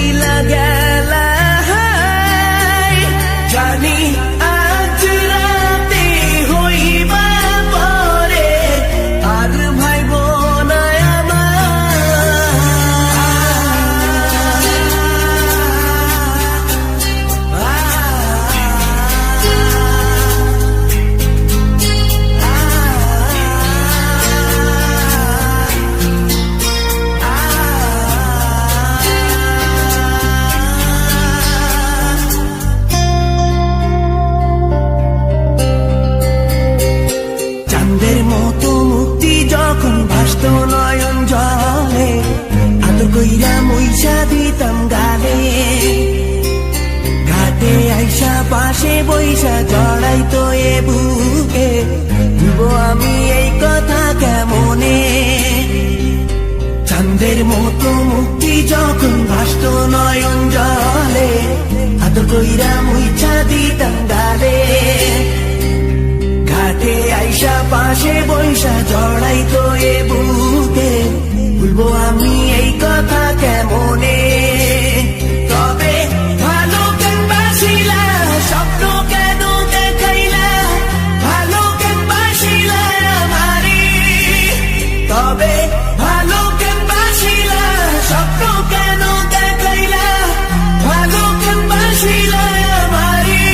ভুইলা গেলা জানি আজ রাতে হইবা পরে আর ভাইব না চাঁদের মতো মুক্তি যখন ভাসত নয়ন জলে আদর কইরা মইসা দিতাম গালে ঘাটে আইসা পাশে বইসা জড়াইতো এ বুকে ভুলবো আমি এই কথা কেমনে চাঁদের মতো মুক্তি যখন ভাসত নয়ন জলে আদর কইরা মইসা দিতাম গালে ঘাটে আইসা পাশে বইসা জড়াইতো এ বুকে ভুলবো আমি এই কথা কেমনে তবে ভালো কেন বাসিলা স্বপ্ন কেন দেখাইলা ভালো কেন বাসিলা আমারে তবে ভালো কেন বাসিলা স্বপ্ন কেন দেখাইলা ভালো কেন বাসিলা আমারে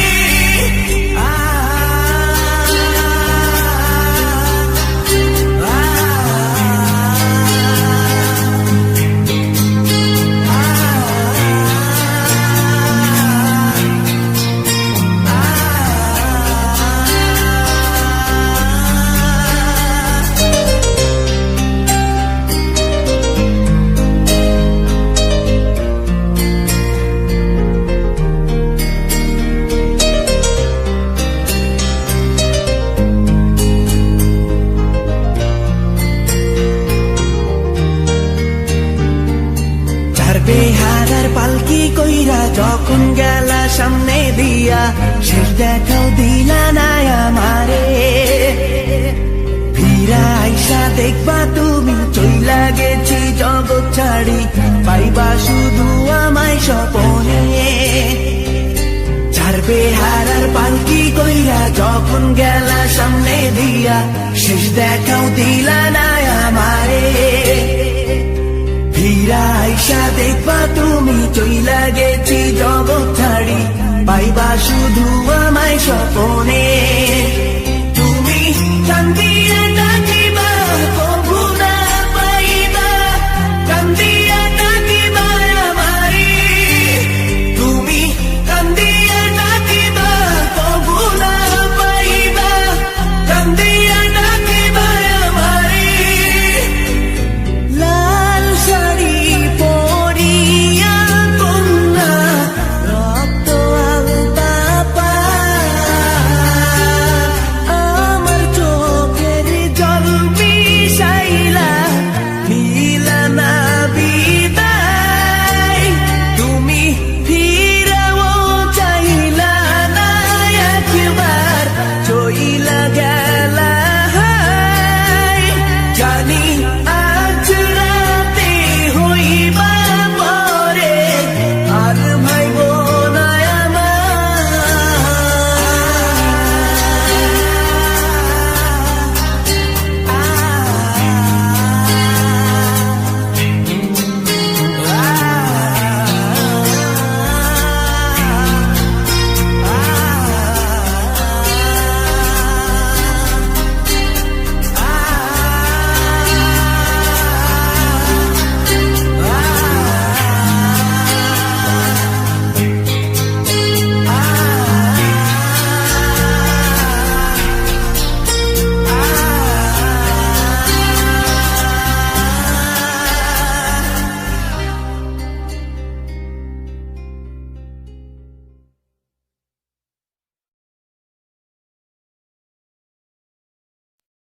বেহারার পালকি কইরা যখন গেলা সামনে দিয়া শেষ দেখাও দিলা না আমারে ফিরা আইসা দেখবা তুমি চইলা গেছি জগৎ ছাড়ি পাইবা শুধু আমায় স্বপনে চার বেহারার পালকি কইরা যখন গেলা সামনে দিয়া শেষ দেখাও দিলা না আমারে ফিরা আইসা দেখবা তুমি চইলা গেছি জগৎ ছাড়ি পাইবা শুধু আমায় স্বপনে